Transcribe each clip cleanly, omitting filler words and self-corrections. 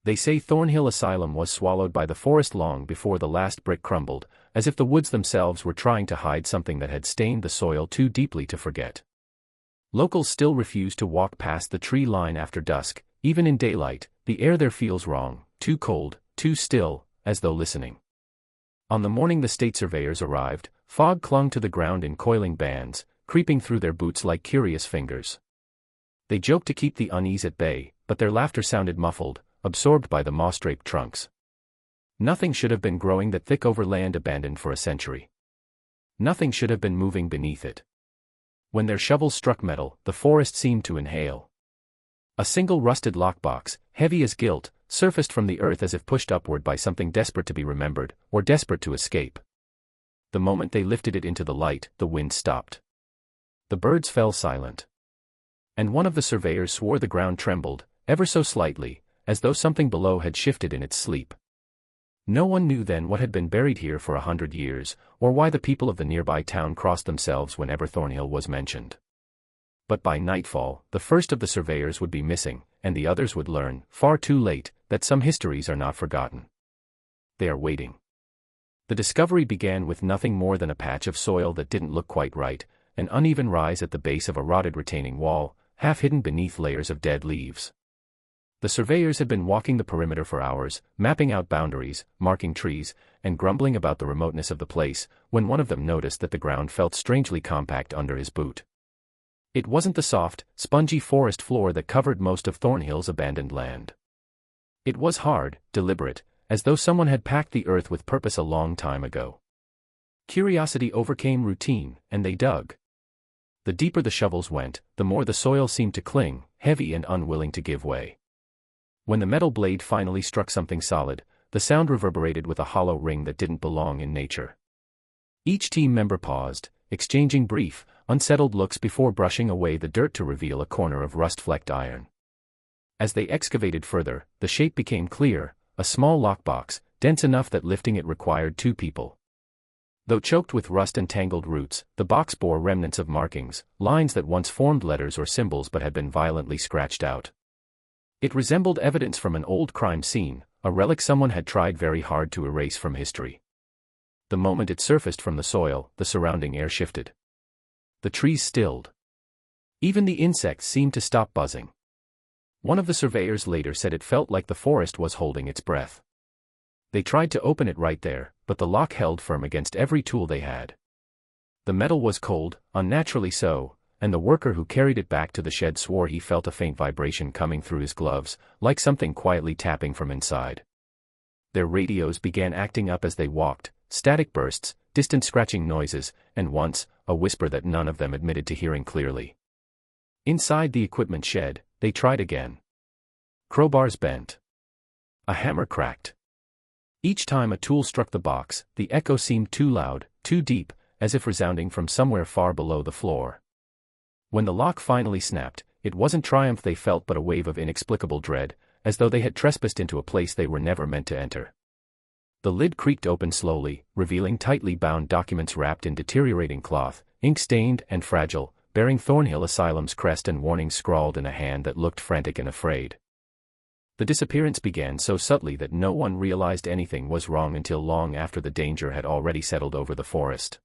They say Thornhill Asylum was swallowed by the forest long before the last brick crumbled, as if the woods themselves were trying to hide something that had stained the soil too deeply to forget. Locals still refuse to walk past the tree line after dusk. Even in daylight, the air there feels wrong, too cold, too still, as though listening. On the morning the state surveyors arrived, fog clung to the ground in coiling bands, creeping through their boots like curious fingers. They joked to keep the unease at bay, but their laughter sounded muffled, absorbed by the moss-draped trunks. Nothing should have been growing that thick over land abandoned for a century. Nothing should have been moving beneath it. When their shovels struck metal, the forest seemed to inhale. A single rusted lockbox, heavy as guilt, surfaced from the earth as if pushed upward by something desperate to be remembered, or desperate to escape. The moment they lifted it into the light, the wind stopped. The birds fell silent. And one of the surveyors swore the ground trembled, ever so slightly, as though something below had shifted in its sleep. No one knew then what had been buried here for 100 years, or why the people of the nearby town crossed themselves whenever Thornhill was mentioned. But by nightfall, the first of the surveyors would be missing, and the others would learn, far too late, that some histories are not forgotten. They are waiting. The discovery began with nothing more than a patch of soil that didn't look quite right, an uneven rise at the base of a rotted retaining wall, half hidden beneath layers of dead leaves. The surveyors had been walking the perimeter for hours, mapping out boundaries, marking trees, and grumbling about the remoteness of the place, when one of them noticed that the ground felt strangely compact under his boot. It wasn't the soft, spongy forest floor that covered most of Thornhill's abandoned land. It was hard, deliberate, as though someone had packed the earth with purpose a long time ago. Curiosity overcame routine, and they dug. The deeper the shovels went, the more the soil seemed to cling, heavy and unwilling to give way. When the metal blade finally struck something solid, the sound reverberated with a hollow ring that didn't belong in nature. Each team member paused, exchanging brief, unsettled looks before brushing away the dirt to reveal a corner of rust-flecked iron. As they excavated further, the shape became clear, a small lockbox, dense enough that lifting it required 2 people. Though choked with rust and tangled roots, the box bore remnants of markings, lines that once formed letters or symbols but had been violently scratched out. It resembled evidence from an old crime scene, a relic someone had tried very hard to erase from history. The moment it surfaced from the soil, the surrounding air shifted. The trees stilled. Even the insects seemed to stop buzzing. One of the surveyors later said it felt like the forest was holding its breath. They tried to open it right there, but the lock held firm against every tool they had. The metal was cold, unnaturally so, and the worker who carried it back to the shed swore he felt a faint vibration coming through his gloves, like something quietly tapping from inside. Their radios began acting up as they walked, static bursts, distant scratching noises, and once, a whisper that none of them admitted to hearing clearly. Inside the equipment shed, they tried again. Crowbars bent. A hammer cracked. Each time a tool struck the box, the echo seemed too loud, too deep, as if resounding from somewhere far below the floor. When the lock finally snapped, it wasn't triumph they felt but a wave of inexplicable dread, as though they had trespassed into a place they were never meant to enter. The lid creaked open slowly, revealing tightly bound documents wrapped in deteriorating cloth, ink-stained and fragile, bearing Thornhill Asylum's crest and warnings scrawled in a hand that looked frantic and afraid. The disappearance began so subtly that no one realized anything was wrong until long after the danger had already settled over the forest.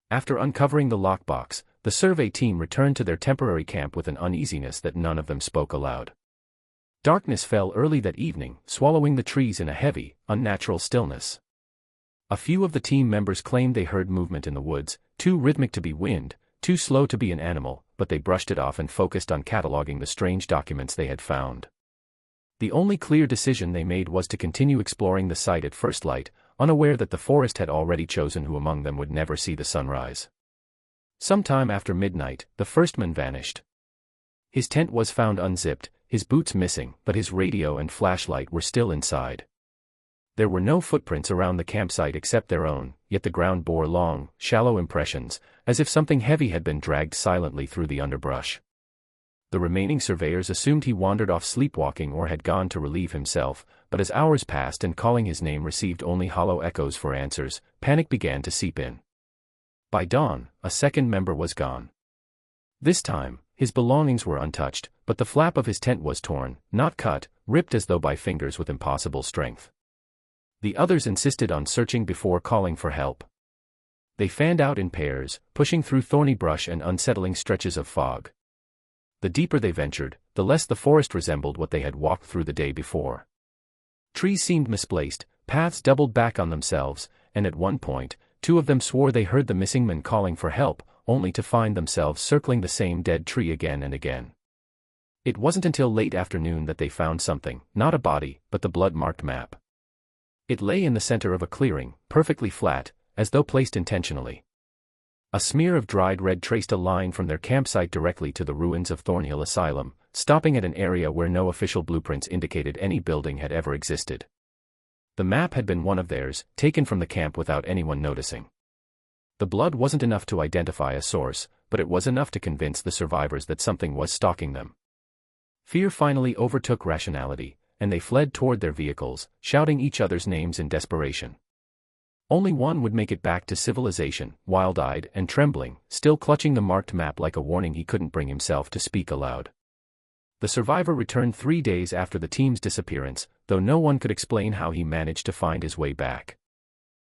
After uncovering the lockbox, the survey team returned to their temporary camp with an uneasiness that none of them spoke aloud. Darkness fell early that evening, swallowing the trees in a heavy, unnatural stillness. A few of the team members claimed they heard movement in the woods, too rhythmic to be wind, too slow to be an animal, but they brushed it off and focused on cataloging the strange documents they had found. The only clear decision they made was to continue exploring the site at first light, unaware that the forest had already chosen who among them would never see the sunrise. Sometime after midnight, the first man vanished. His tent was found unzipped, his boots missing, but his radio and flashlight were still inside. There were no footprints around the campsite except their own, yet the ground bore long, shallow impressions, as if something heavy had been dragged silently through the underbrush. The remaining surveyors assumed he wandered off sleepwalking or had gone to relieve himself, but as hours passed and calling his name received only hollow echoes for answers, panic began to seep in. By dawn, a second member was gone. This time, his belongings were untouched, but the flap of his tent was torn, not cut, ripped as though by fingers with impossible strength. The others insisted on searching before calling for help. They fanned out in pairs, pushing through thorny brush and unsettling stretches of fog. The deeper they ventured, the less the forest resembled what they had walked through the day before. Trees seemed misplaced, paths doubled back on themselves, and at one point, two of them swore they heard the missing men calling for help, only to find themselves circling the same dead tree again and again. It wasn't until late afternoon that they found something, not a body, but the blood-marked map. It lay in the center of a clearing, perfectly flat, as though placed intentionally. A smear of dried red traced a line from their campsite directly to the ruins of Thornhill Asylum, stopping at an area where no official blueprints indicated any building had ever existed. The map had been one of theirs, taken from the camp without anyone noticing. The blood wasn't enough to identify a source, but it was enough to convince the survivors that something was stalking them. Fear finally overtook rationality, and they fled toward their vehicles, shouting each other's names in desperation. Only one would make it back to civilization, wild-eyed and trembling, still clutching the marked map like a warning he couldn't bring himself to speak aloud. The survivor returned 3 days after the team's disappearance, though no one could explain how he managed to find his way back.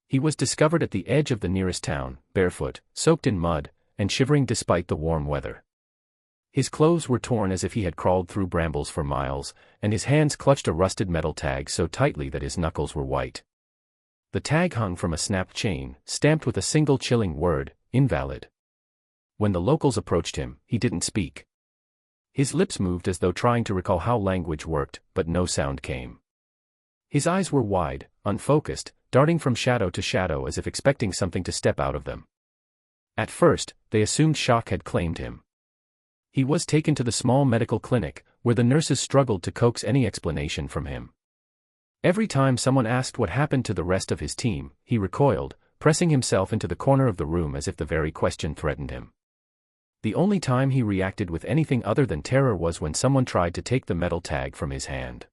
He was discovered at the edge of the nearest town, barefoot, soaked in mud, and shivering despite the warm weather. His clothes were torn as if he had crawled through brambles for miles, and his hands clutched a rusted metal tag so tightly that his knuckles were white. The tag hung from a snapped chain, stamped with a single chilling word, invalid. When the locals approached him, he didn't speak. His lips moved as though trying to recall how language worked, but no sound came. His eyes were wide, unfocused, darting from shadow to shadow as if expecting something to step out of them. At first, they assumed shock had claimed him. He was taken to the small medical clinic, where the nurses struggled to coax any explanation from him. Every time someone asked what happened to the rest of his team, he recoiled, pressing himself into the corner of the room as if the very question threatened him. The only time he reacted with anything other than terror was when someone tried to take the metal tag from his hand.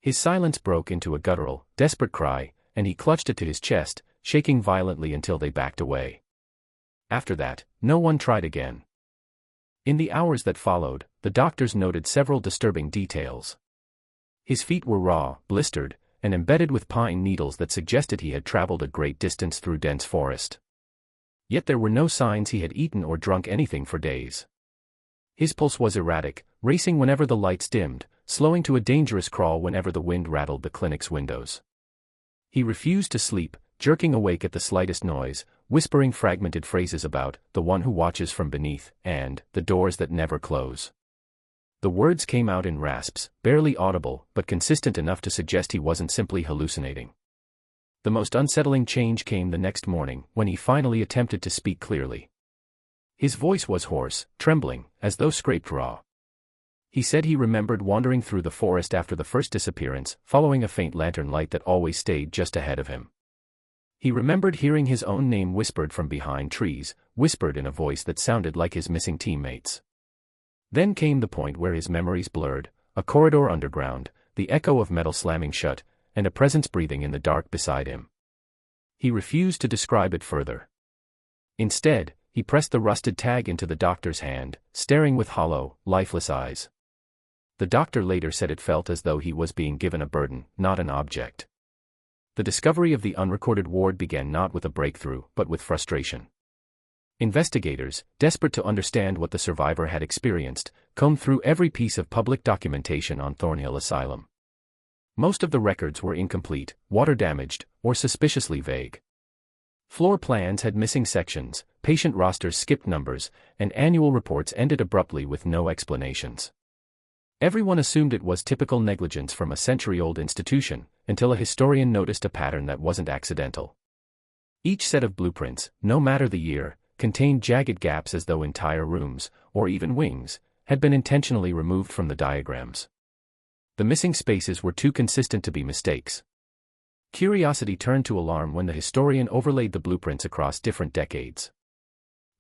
His silence broke into a guttural, desperate cry, and he clutched it to his chest, shaking violently until they backed away. After that, no one tried again. In the hours that followed, the doctors noted several disturbing details. His feet were raw, blistered, and embedded with pine needles that suggested he had traveled a great distance through dense forest. Yet there were no signs he had eaten or drunk anything for days. His pulse was erratic, racing whenever the lights dimmed, slowing to a dangerous crawl whenever the wind rattled the clinic's windows. He refused to sleep, jerking awake at the slightest noise, whispering fragmented phrases about the one who watches from beneath and the doors that never close. The words came out in rasps, barely audible, but consistent enough to suggest he wasn't simply hallucinating. The most unsettling change came the next morning, when he finally attempted to speak clearly. His voice was hoarse, trembling, as though scraped raw. He said he remembered wandering through the forest after the first disappearance, following a faint lantern light that always stayed just ahead of him. He remembered hearing his own name whispered from behind trees, whispered in a voice that sounded like his missing teammates. Then came the point where his memories blurred, a corridor underground, the echo of metal slamming shut, and a presence breathing in the dark beside him. He refused to describe it further. Instead, he pressed the rusted tag into the doctor's hand, staring with hollow, lifeless eyes. The doctor later said it felt as though he was being given a burden, not an object. The discovery of the unrecorded ward began not with a breakthrough, but with frustration. Investigators, desperate to understand what the survivor had experienced, combed through every piece of public documentation on Thornhill Asylum. Most of the records were incomplete, water-damaged, or suspiciously vague. Floor plans had missing sections, patient rosters skipped numbers, and annual reports ended abruptly with no explanations. Everyone assumed it was typical negligence from a century-old institution, until a historian noticed a pattern that wasn't accidental. Each set of blueprints, no matter the year, contained jagged gaps as though entire rooms, or even wings, had been intentionally removed from the diagrams. The missing spaces were too consistent to be mistakes. Curiosity turned to alarm when the historian overlaid the blueprints across different decades.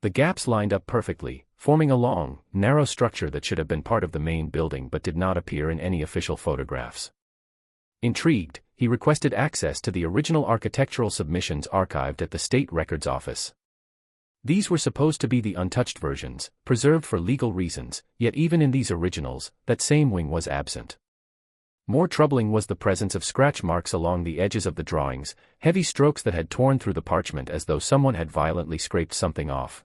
The gaps lined up perfectly, forming a long, narrow structure that should have been part of the main building but did not appear in any official photographs. Intrigued, he requested access to the original architectural submissions archived at the State Records Office. These were supposed to be the untouched versions, preserved for legal reasons, yet even in these originals, that same wing was absent. More troubling was the presence of scratch marks along the edges of the drawings, heavy strokes that had torn through the parchment as though someone had violently scraped something off.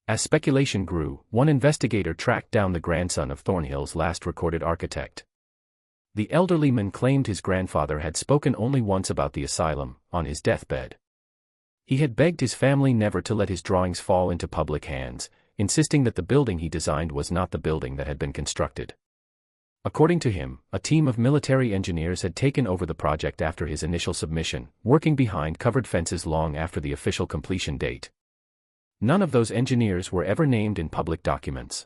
As speculation grew, one investigator tracked down the grandson of Thornhill's last recorded architect. The elderly man claimed his grandfather had spoken only once about the asylum, on his deathbed. He had begged his family never to let his drawings fall into public hands, insisting that the building he designed was not the building that had been constructed. According to him, a team of military engineers had taken over the project after his initial submission, working behind covered fences long after the official completion date. None of those engineers were ever named in public documents.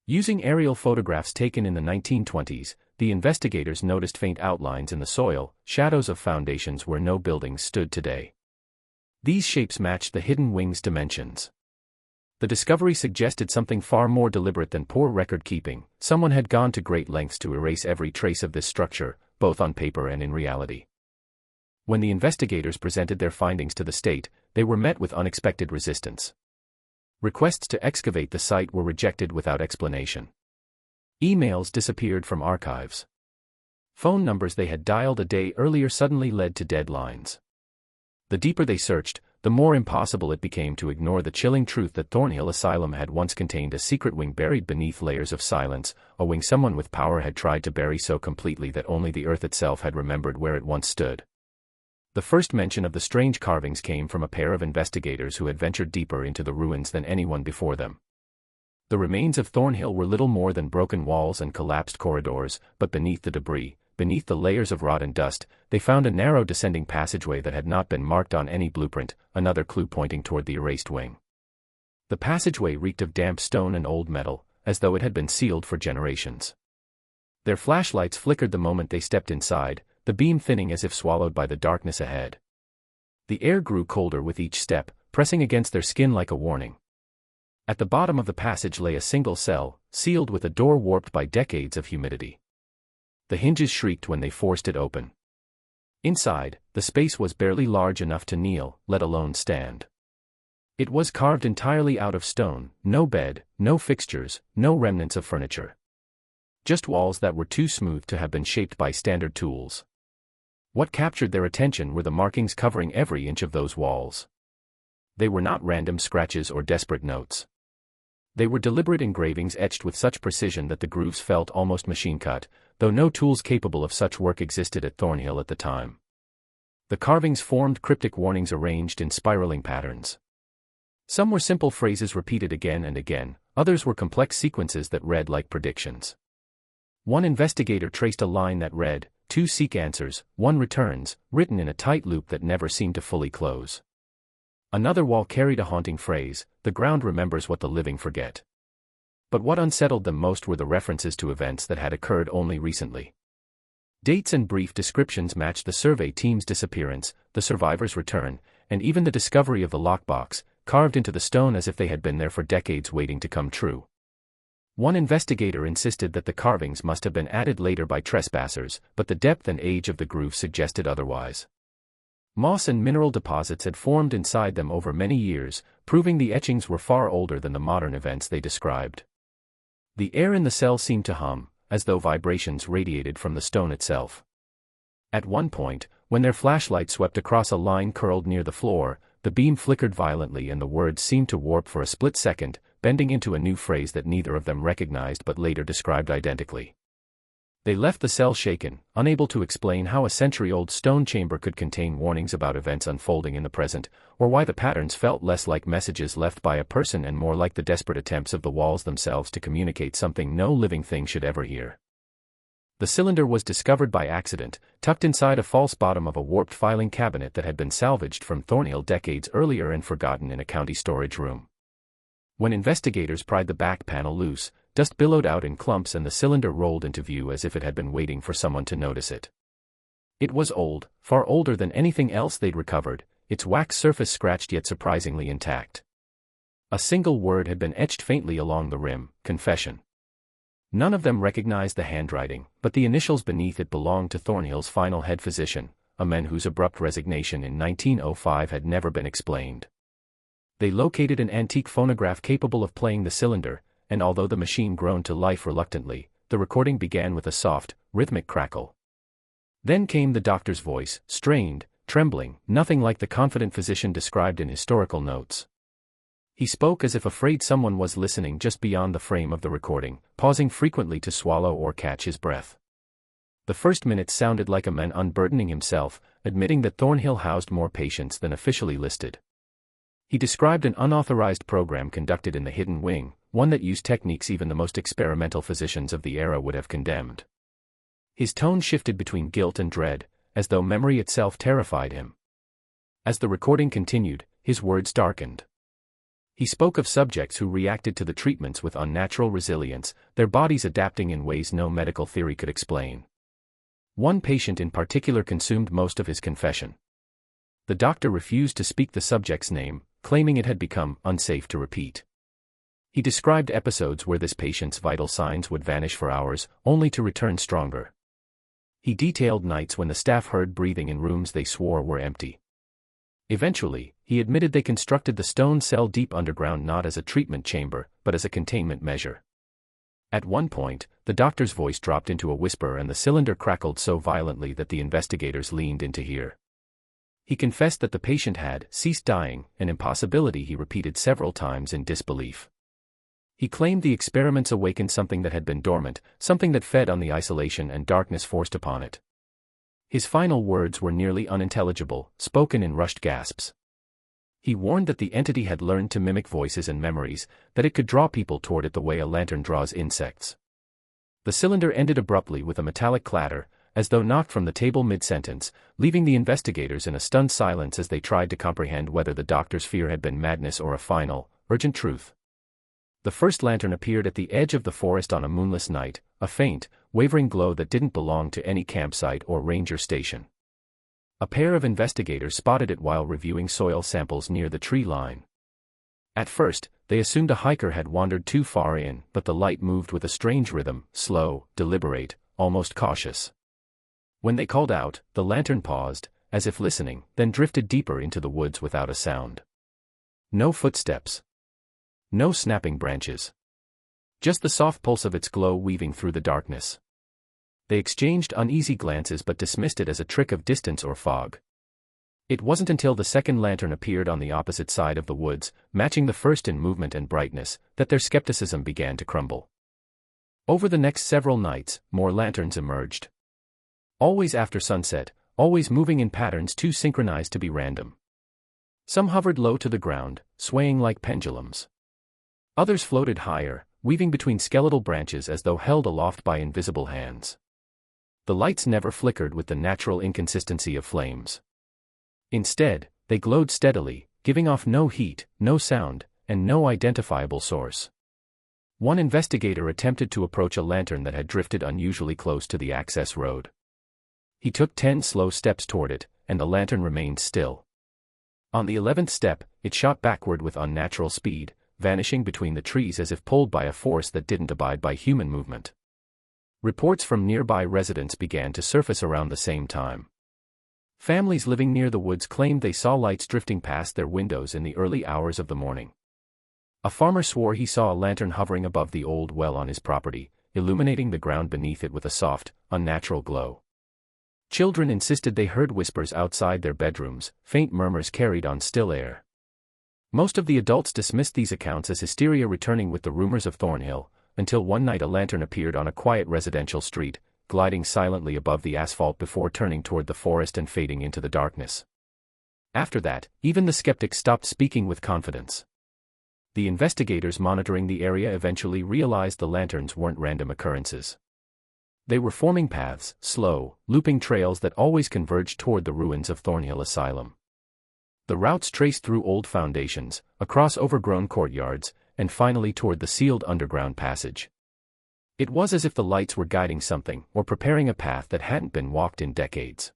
Using aerial photographs taken in the 1920s, the investigators noticed faint outlines in the soil, shadows of foundations where no buildings stood today. These shapes matched the hidden wing's dimensions. The discovery suggested something far more deliberate than poor record-keeping. Someone had gone to great lengths to erase every trace of this structure, both on paper and in reality. When the investigators presented their findings to the state, they were met with unexpected resistance. Requests to excavate the site were rejected without explanation. Emails disappeared from archives. Phone numbers they had dialed a day earlier suddenly led to dead lines. The deeper they searched, the more impossible it became to ignore the chilling truth that Thornhill Asylum had once contained a secret wing buried beneath layers of silence, a wing someone with power had tried to bury so completely that only the earth itself had remembered where it once stood. The first mention of the strange carvings came from a pair of investigators who had ventured deeper into the ruins than anyone before them. The remains of Thornhill were little more than broken walls and collapsed corridors, but beneath the debris, beneath the layers of rot and dust, they found a narrow descending passageway that had not been marked on any blueprint, another clue pointing toward the erased wing. The passageway reeked of damp stone and old metal, as though it had been sealed for generations. Their flashlights flickered the moment they stepped inside, the beam thinning as if swallowed by the darkness ahead. The air grew colder with each step, pressing against their skin like a warning. At the bottom of the passage lay a single cell, sealed with a door warped by decades of humidity. The hinges shrieked when they forced it open. Inside, the space was barely large enough to kneel, let alone stand. It was carved entirely out of stone, no bed, no fixtures, no remnants of furniture. Just walls that were too smooth to have been shaped by standard tools. What captured their attention were the markings covering every inch of those walls. They were not random scratches or desperate notes. They were deliberate engravings etched with such precision that the grooves felt almost machine-cut, though no tools capable of such work existed at Thornhill at the time. The carvings formed cryptic warnings arranged in spiraling patterns. Some were simple phrases repeated again and again, others were complex sequences that read like predictions. One investigator traced a line that read, "Two seek answers, one returns," written in a tight loop that never seemed to fully close. Another wall carried a haunting phrase, "The ground remembers what the living forget." But what unsettled them most were the references to events that had occurred only recently. Dates and brief descriptions matched the survey team's disappearance, the survivor's return, and even the discovery of the lockbox, carved into the stone as if they had been there for decades waiting to come true. One investigator insisted that the carvings must have been added later by trespassers, but the depth and age of the groove suggested otherwise. Moss and mineral deposits had formed inside them over many years, proving the etchings were far older than the modern events they described. The air in the cell seemed to hum, as though vibrations radiated from the stone itself. At one point, when their flashlight swept across a line curled near the floor, the beam flickered violently and the words seemed to warp for a split second, bending into a new phrase that neither of them recognized but later described identically. They left the cell shaken, unable to explain how a century-old stone chamber could contain warnings about events unfolding in the present, or why the patterns felt less like messages left by a person and more like the desperate attempts of the walls themselves to communicate something no living thing should ever hear. The cylinder was discovered by accident, tucked inside a false bottom of a warped filing cabinet that had been salvaged from Thornhill decades earlier and forgotten in a county storage room. When investigators pried the back panel loose, dust billowed out in clumps and the cylinder rolled into view as if it had been waiting for someone to notice it. It was old, far older than anything else they'd recovered, its wax surface scratched yet surprisingly intact. A single word had been etched faintly along the rim, "Confession." None of them recognized the handwriting, but the initials beneath it belonged to Thornhill's final head physician, a man whose abrupt resignation in 1905 had never been explained. They located an antique phonograph capable of playing the cylinder, and although the machine groaned to life reluctantly, the recording began with a soft, rhythmic crackle. Then came the doctor's voice, strained, trembling, nothing like the confident physician described in historical notes. He spoke as if afraid someone was listening just beyond the frame of the recording, pausing frequently to swallow or catch his breath. The first minutes sounded like a man unburdening himself, admitting that Thornhill housed more patients than officially listed. He described an unauthorized program conducted in the hidden wing, one that used techniques even the most experimental physicians of the era would have condemned. His tone shifted between guilt and dread, as though memory itself terrified him. As the recording continued, his words darkened. He spoke of subjects who reacted to the treatments with unnatural resilience, their bodies adapting in ways no medical theory could explain. One patient in particular consumed most of his confession. The doctor refused to speak the subject's name, claiming it had become unsafe to repeat. He described episodes where this patient's vital signs would vanish for hours, only to return stronger. He detailed nights when the staff heard breathing in rooms they swore were empty. Eventually, he admitted they constructed the stone cell deep underground not as a treatment chamber, but as a containment measure. At one point, the doctor's voice dropped into a whisper and the cylinder crackled so violently that the investigators leaned in to hear. He confessed that the patient had ceased dying, an impossibility he repeated several times in disbelief. He claimed the experiments awakened something that had been dormant, something that fed on the isolation and darkness forced upon it. His final words were nearly unintelligible, spoken in rushed gasps. He warned that the entity had learned to mimic voices and memories, that it could draw people toward it the way a lantern draws insects. The cylinder ended abruptly with a metallic clatter, as though knocked from the table mid-sentence, leaving the investigators in a stunned silence as they tried to comprehend whether the doctor's fear had been madness or a final, urgent truth. The first lantern appeared at the edge of the forest on a moonless night, a faint, wavering glow that didn't belong to any campsite or ranger station. A pair of investigators spotted it while reviewing soil samples near the tree line. At first, they assumed a hiker had wandered too far in, but the light moved with a strange rhythm, slow, deliberate, almost cautious. When they called out, the lantern paused, as if listening, then drifted deeper into the woods without a sound. No footsteps. No snapping branches. Just the soft pulse of its glow weaving through the darkness. They exchanged uneasy glances but dismissed it as a trick of distance or fog. It wasn't until the second lantern appeared on the opposite side of the woods, matching the first in movement and brightness, that their skepticism began to crumble. Over the next several nights, more lanterns emerged. Always after sunset, always moving in patterns too synchronized to be random. Some hovered low to the ground, swaying like pendulums. Others floated higher, weaving between skeletal branches as though held aloft by invisible hands. The lights never flickered with the natural inconsistency of flames. Instead, they glowed steadily, giving off no heat, no sound, and no identifiable source. One investigator attempted to approach a lantern that had drifted unusually close to the access road. He took 10 slow steps toward it, and the lantern remained still. On the 11th step, it shot backward with unnatural speed, vanishing between the trees as if pulled by a force that didn't abide by human movement. Reports from nearby residents began to surface around the same time. Families living near the woods claimed they saw lights drifting past their windows in the early hours of the morning. A farmer swore he saw a lantern hovering above the old well on his property, illuminating the ground beneath it with a soft, unnatural glow. Children insisted they heard whispers outside their bedrooms, faint murmurs carried on still air. Most of the adults dismissed these accounts as hysteria returning with the rumors of Thornhill, until one night a lantern appeared on a quiet residential street, gliding silently above the asphalt before turning toward the forest and fading into the darkness. After that, even the skeptics stopped speaking with confidence. The investigators monitoring the area eventually realized the lanterns weren't random occurrences. They were forming paths, slow, looping trails that always converged toward the ruins of Thornhill Asylum. The routes traced through old foundations, across overgrown courtyards, and finally toward the sealed underground passage. It was as if the lights were guiding something, or preparing a path that hadn't been walked in decades.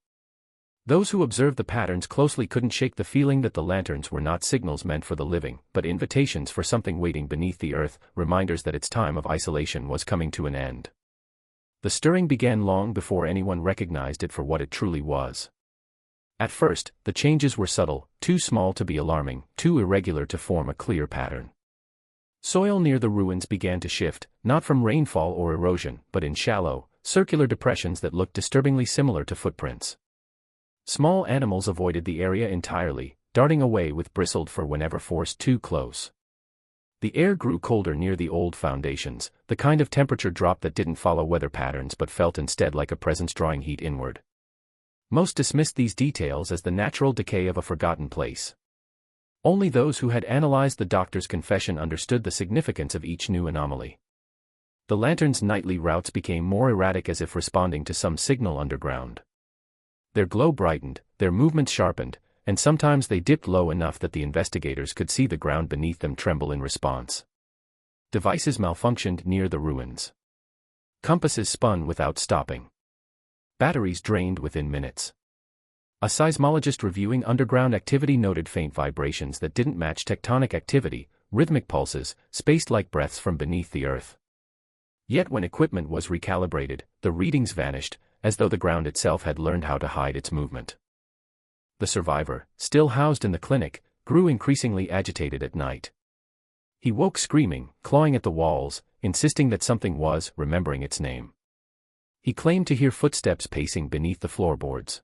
Those who observed the patterns closely couldn't shake the feeling that the lanterns were not signals meant for the living, but invitations for something waiting beneath the earth, reminders that its time of isolation was coming to an end. The stirring began long before anyone recognized it for what it truly was. At first, the changes were subtle, too small to be alarming, too irregular to form a clear pattern. Soil near the ruins began to shift, not from rainfall or erosion, but in shallow, circular depressions that looked disturbingly similar to footprints. Small animals avoided the area entirely, darting away with bristled fur whenever forced too close. The air grew colder near the old foundations, the kind of temperature drop that didn't follow weather patterns but felt instead like a presence drawing heat inward. Most dismissed these details as the natural decay of a forgotten place. Only those who had analyzed the doctor's confession understood the significance of each new anomaly. The lantern's nightly routes became more erratic as if responding to some signal underground. Their glow brightened, their movements sharpened, and sometimes they dipped low enough that the investigators could see the ground beneath them tremble in response. Devices malfunctioned near the ruins. Compasses spun without stopping. Batteries drained within minutes. A seismologist reviewing underground activity noted faint vibrations that didn't match tectonic activity, rhythmic pulses, spaced like breaths from beneath the earth. Yet when equipment was recalibrated, the readings vanished, as though the ground itself had learned how to hide its movement. The survivor, still housed in the clinic, grew increasingly agitated at night. He woke screaming, clawing at the walls, insisting that something was remembering its name. He claimed to hear footsteps pacing beneath the floorboards.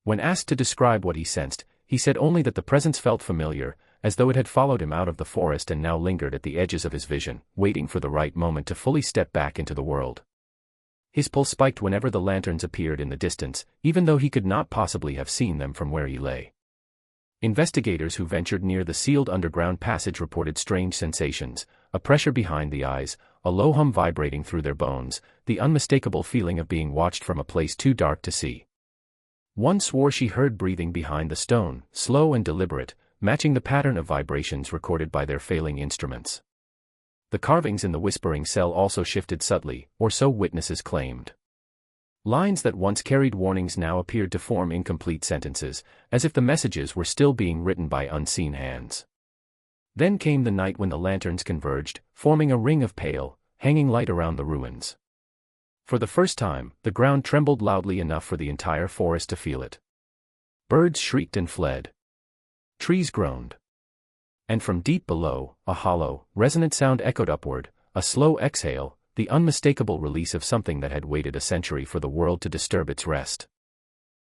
When asked to describe what he sensed, he said only that the presence felt familiar, as though it had followed him out of the forest and now lingered at the edges of his vision, waiting for the right moment to fully step back into the world. His pulse spiked whenever the lanterns appeared in the distance, even though he could not possibly have seen them from where he lay. Investigators who ventured near the sealed underground passage reported strange sensations, a pressure behind the eyes, a low hum vibrating through their bones, the unmistakable feeling of being watched from a place too dark to see. One swore she heard breathing behind the stone, slow and deliberate, matching the pattern of vibrations recorded by their failing instruments. The carvings in the whispering cell also shifted subtly, or so witnesses claimed. Lines that once carried warnings now appeared to form incomplete sentences, as if the messages were still being written by unseen hands. Then came the night when the lanterns converged, forming a ring of pale, hanging light around the ruins. For the first time, the ground trembled loudly enough for the entire forest to feel it. Birds shrieked and fled. Trees groaned. And from deep below, a hollow, resonant sound echoed upward, a slow exhale, the unmistakable release of something that had waited a century for the world to disturb its rest.